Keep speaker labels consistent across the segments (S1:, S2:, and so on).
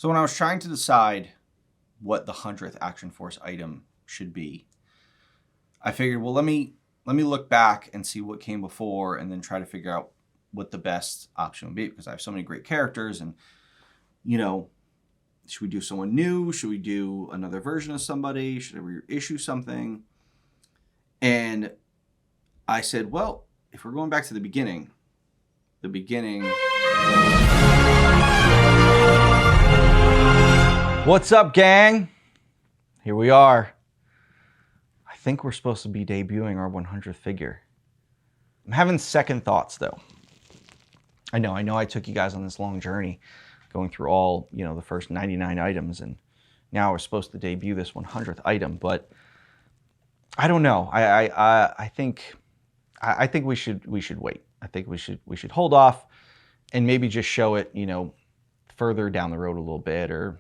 S1: So when I was trying to decide what the 100th Action Force item should be, I figured, well, let me look back and see what came before and then try to figure out what the best option would be, because I have so many great characters. And, you know, should we do someone new? Should we do another version of somebody? Should we reissue something? And I said, well, if we're going back to the beginning.
S2: What's up, gang? Here we are. I think we're supposed to be debuting our 100th figure. I'm having second thoughts, though. I know I took you guys on this long journey going through all, the first 99 items, and now we're supposed to debut this 100th item, but I don't know. I think we should wait. I think we should hold off and maybe just show it, further down the road a little bit, or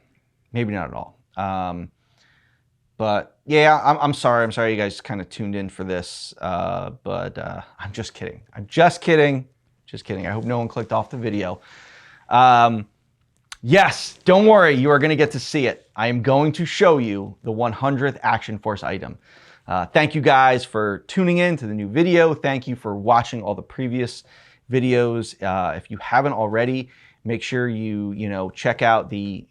S2: maybe not at all. But yeah, I'm sorry you guys kind of tuned in for this, but I'm just kidding. I hope no one clicked off the video. Yes, don't worry, you are going to get to see it. I am going to show you the 100th Action Force item. Thank you guys for tuning in to the new video. Thank you for watching all the previous videos. If you haven't already, make sure you check out the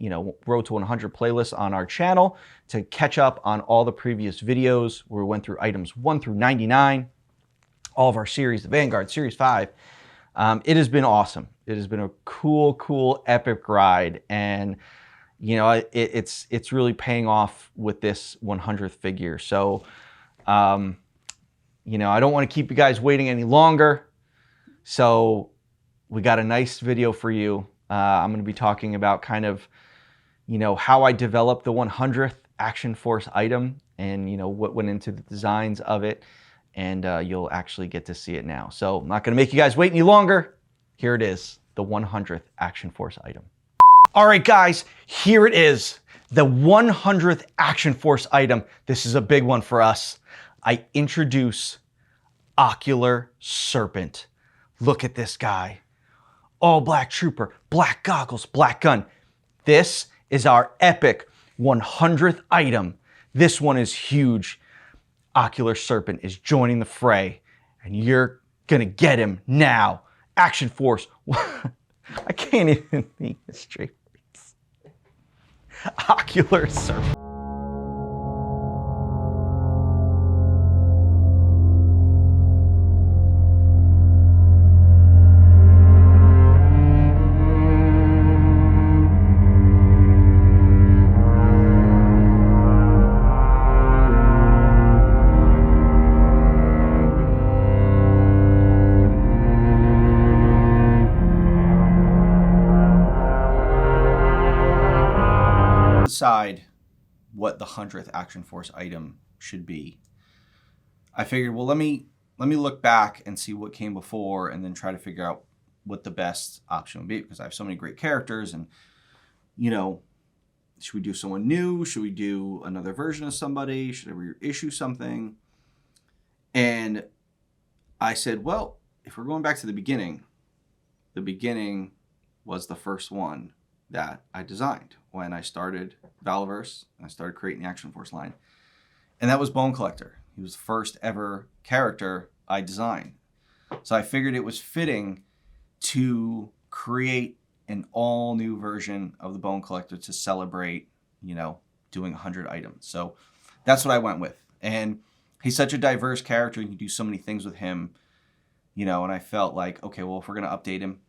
S2: Road to 100 playlist on our channel to catch up on all the previous videos where we went through items 1 through 99, all of our series, the Vanguard Series 5. It has been awesome. It has been a cool, epic ride, and it's really paying off with this 100th figure. So, I don't want to keep you guys waiting any longer. So we got a nice video for you. I'm going to be talking about kind of, how I developed the 100th Action Force item and, what went into the designs of it. And you'll actually get to see it now. So I'm not going to make you guys wait any longer. Here it is, the 100th Action Force item. All right, guys, here it is, the 100th Action Force item. This is a big one for us. I introduce Ocular Serpent. Look at this guy. All black trooper, black goggles, black gun. This is our epic 100th item. This one is huge. Ocular Serpent is joining the fray, and you're gonna get him now. Action Force. I can't even think this straight. Ocular Serpent.
S1: Decide what the 100th Action Force item should be, I figured, well, let me look back and see what came before and then try to figure out what the best option would be, because I have so many great characters. And, should we do someone new? Should we do another version of somebody? Should I reissue something? And I said, well, if we're going back to the beginning was the first one that I designed when I started Valaverse and I started creating the Action Force line. And that was Bone Collector. He was the first ever character I designed. So I figured it was fitting to create an all new version of the Bone Collector to celebrate, doing 100 items. So that's what I went with. And he's such a diverse character. You can do so many things with him, and I felt like, okay, well, if we're going to update him,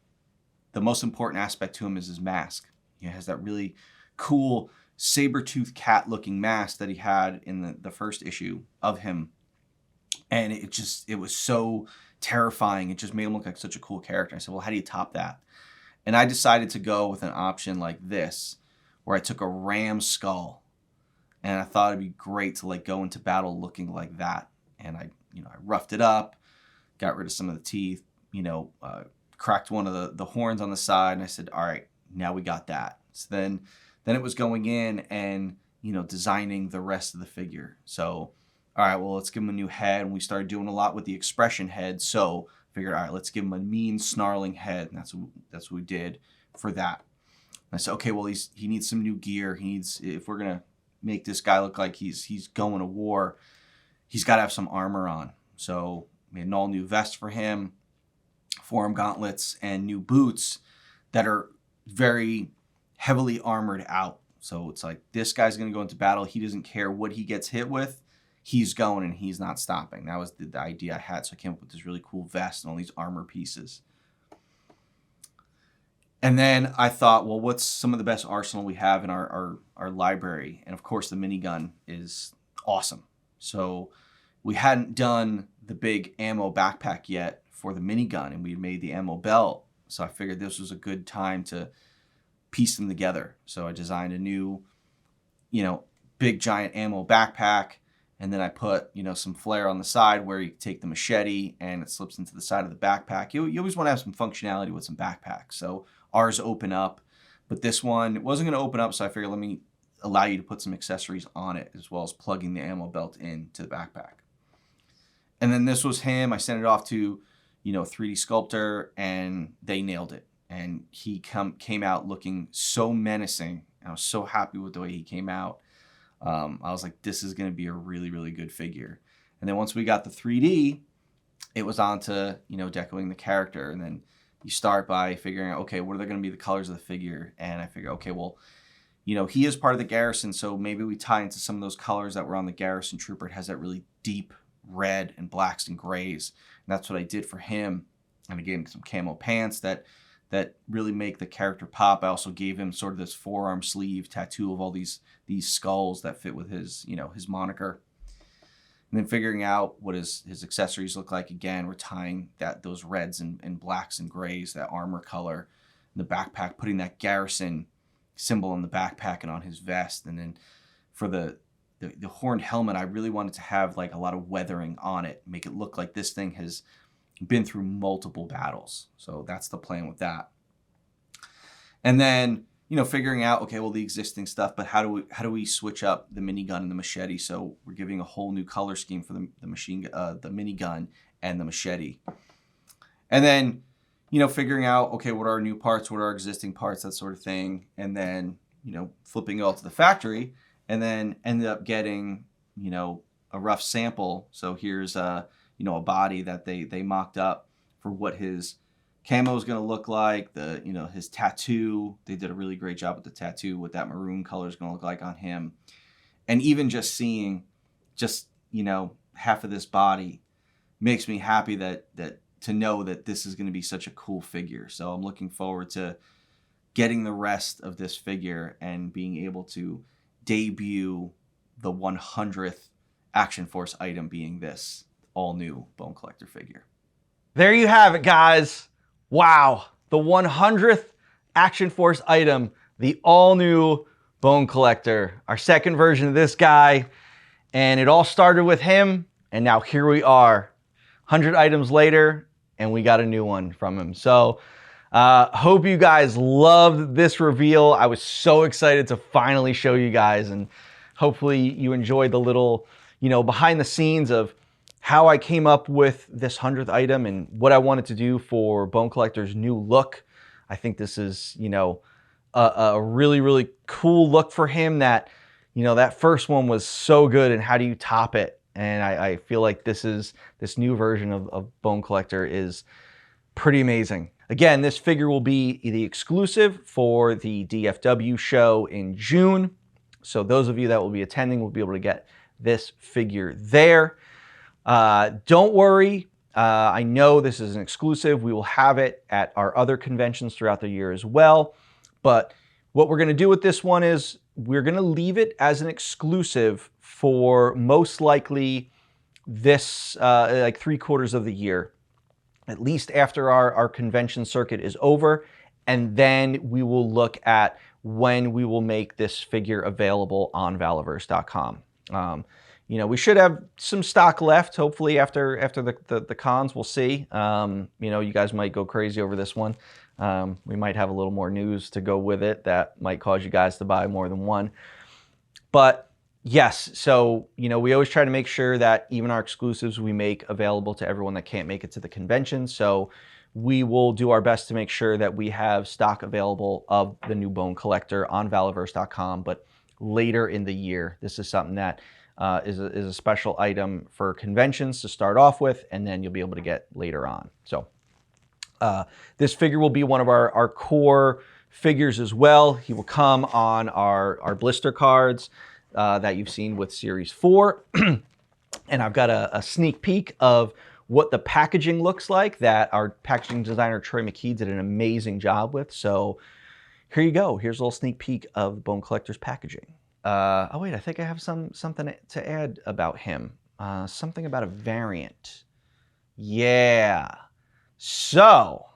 S1: the most important aspect to him is his mask. He has that really cool saber-toothed cat-looking mask that he had in the first issue of him. And it was so terrifying. It just made him look like such a cool character. I said, well, how do you top that? And I decided to go with an option like this, where I took a ram skull. And I thought it'd be great to go into battle looking like that. And I roughed it up, got rid of some of the teeth, cracked one of the horns on the side, and I said, all right, now we got that. So then it was going in and, designing the rest of the figure. So, all right, well, let's give him a new head. And we started doing a lot with the expression head. So figured, all right, let's give him a mean, snarling head. And that's what we did for that. I said, okay, well, he needs some new gear. If we're gonna make this guy look like he's going to war, he's got to have some armor on. So made an all new vest for him, forearm gauntlets, and new boots that are very heavily armored out. So it's like, this guy's going to go into battle. He doesn't care what he gets hit with. He's going and he's not stopping. That was the idea I had. So I came up with this really cool vest and all these armor pieces. And then I thought, well, what's some of the best arsenal we have in our library? And of course, the minigun is awesome. So we hadn't done the big ammo backpack yet for the minigun, and we made the ammo belt. So I figured this was a good time to piece them together. So I designed a new, big giant ammo backpack. And then I put, some flare on the side where you take the machete and it slips into the side of the backpack. You always want to have some functionality with some backpacks. So ours open up, but this one, it wasn't going to open up. So I figured, let me allow you to put some accessories on it, as well as plugging the ammo belt into the backpack. And then this was him. I sent it off to, 3D sculptor, and they nailed it. And he came out looking so menacing. I was so happy with the way he came out. I was like, this is going to be a really, really good figure. And then once we got the 3D, it was on to, decorating the character. And then you start by figuring out, okay, what are going to be the colors of the figure? And I figure, okay, well, he is part of the garrison, so maybe we tie into some of those colors that were on the garrison trooper. It has that really deep red and blacks and grays. And that's what I did for him. And I gave him some camo pants that really make the character pop. I also gave him sort of this forearm sleeve tattoo of all these skulls that fit with his, his moniker. And then figuring out what his accessories look like. Again, we're tying those reds and blacks and grays, that armor color in the backpack, putting that garrison symbol on the backpack and on his vest. And then for the horned helmet, I really wanted to have like a lot of weathering on it, make it look like this thing has been through multiple battles. So that's the plan with that. And then, figuring out, okay, well, the existing stuff, but how do we switch up the minigun and the machete? So we're giving a whole new color scheme for the minigun and the machete. And then, figuring out, okay, what are our new parts, what are our existing parts, that sort of thing. And then, flipping it all to the factory, and then ended up getting, a rough sample. So here's a body that they mocked up for what his camo is going to look like, his tattoo. They did a really great job with the tattoo, what that maroon color is going to look like on him. And even just seeing half of this body makes me happy that to know that this is going to be such a cool figure. So I'm looking forward to getting the rest of this figure and being able to debut the 100th Action Force item, being this all new Bone Collector figure.
S2: There you have it, guys. Wow. The 100th Action Force item, the all new Bone Collector, our second version of this guy. And it all started with him. And now here we are 100 items later, and we got a new one from him. So hope you guys loved this reveal. I was so excited to finally show you guys, and hopefully you enjoyed the little, behind the scenes of how I came up with this 100th item and what I wanted to do for Bone Collector's new look. I think this is, a really, really cool look for him that, that first one was so good, and how do you top it? And I feel like this new version of Bone Collector is pretty amazing. Again, this figure will be the exclusive for the DFW show in June. So those of you that will be attending will be able to get this figure there. Don't worry. I know this is an exclusive. We will have it at our other conventions throughout the year as well. But what we're going to do with this one is we're going to leave it as an exclusive for most likely this like 3/4 of the year, at least after our convention circuit is over. And then we will look at when we will make this figure available on Valaverse.com. We should have some stock left, hopefully, after the cons. We'll see. You guys might go crazy over this one. We might have a little more news to go with it that might cause you guys to buy more than one. But yes, so, we always try to make sure that even our exclusives we make available to everyone that can't make it to the convention. So we will do our best to make sure that we have stock available of the new Bone Collector on Valaverse.com, but later in the year. This is something that is a special item for conventions to start off with, and then you'll be able to get later on. So this figure will be one of our core figures as well. He will come on our blister cards that you've seen with Series 4. And I've got a sneak peek of what the packaging looks like that our packaging designer, Troy McKee, did an amazing job with. So here you go. Here's a little sneak peek of the Bone Collector's packaging. Oh wait, I think I have something to add about him. Something about a variant. Yeah. So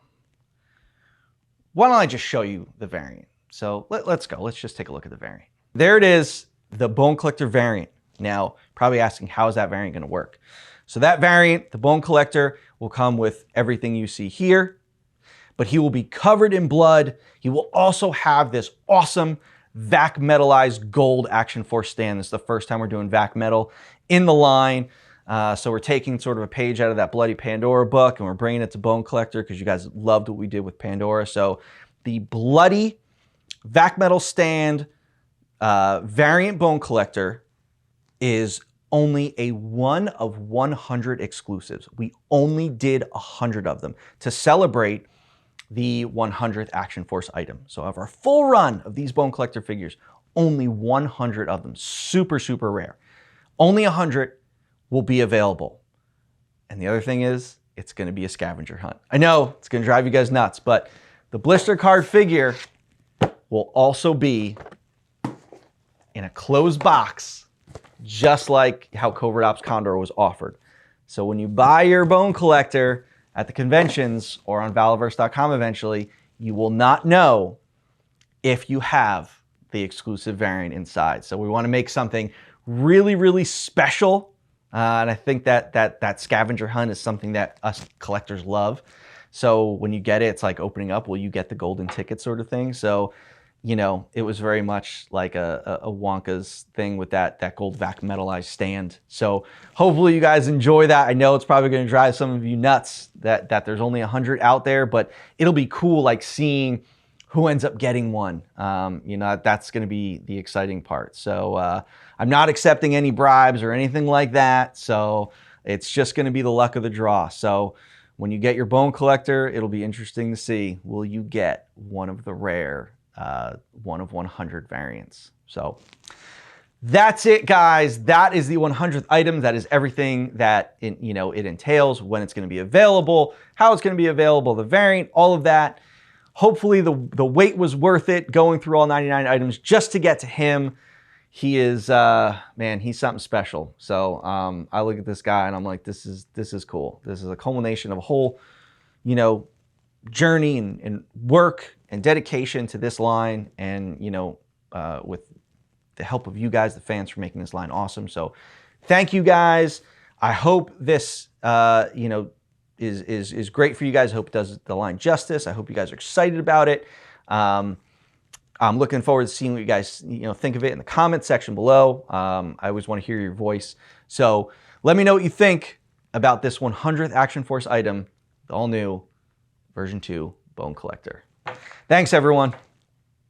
S2: why don't I just show you the variant? So let's go. Let's just take a look at the variant. There it is, the Bone Collector variant. Now, probably asking, how is that variant going to work? So that variant, the Bone Collector, will come with everything you see here, but he will be covered in blood. He will also have this awesome vac metalized gold Action Force stand. This is the first time we're doing vac metal in the line. So we're taking sort of a page out of that Bloody Pandora book and we're bringing it to Bone Collector because you guys loved what we did with Pandora. So the bloody vac metal stand variant Bone Collector is only a 1 of 100 exclusives. We only did 100 of them to celebrate the 100th Action Force item. So of our full run of these Bone Collector figures, only 100 of them. Super, super rare. Only 100 will be available. And the other thing is, it's going to be a scavenger hunt. I know it's going to drive you guys nuts, but the blister card figure will also be in a closed box, just like how Covert Ops Condor was offered. So when you buy your Bone Collector at the conventions or on Valaverse.com eventually, you will not know if you have the exclusive variant inside. So we want to make something really, really special. And I think that scavenger hunt is something that us collectors love. So when you get it, it's like opening up, will you get the golden ticket sort of thing? So, you know, it was very much like a Wonka's thing with that gold vac metalized stand. So hopefully you guys enjoy that. I know it's probably going to drive some of you nuts that there's only 100 out there, but it'll be cool like seeing who ends up getting one. You know, that's going to be the exciting part. So I'm not accepting any bribes or anything like that. So it's just going to be the luck of the draw. So when you get your Bone Collector, it'll be interesting to see, will you get one of the rare 1 of 100 variants. So that's it, guys. That is the 100th item. That is everything that it entails, when it's going to be available, how it's going to be available, the variant, all of that. Hopefully the wait was worth it, going through all 99 items just to get to him. He is, man, he's something special. So I look at this guy and I'm like, this is cool. This is a culmination of a whole, journey and work and dedication to this line, and with the help of you guys, the fans, for making this line awesome. So thank you guys. I hope this is great for you guys. I hope it does the line justice. I hope you guys are excited about it. I'm looking forward to seeing what you guys think of it in the comment section below. I always want to hear your voice. So let me know what you think about this 100th Action Force item, the all new version 2 Bone Collector. Thanks, everyone.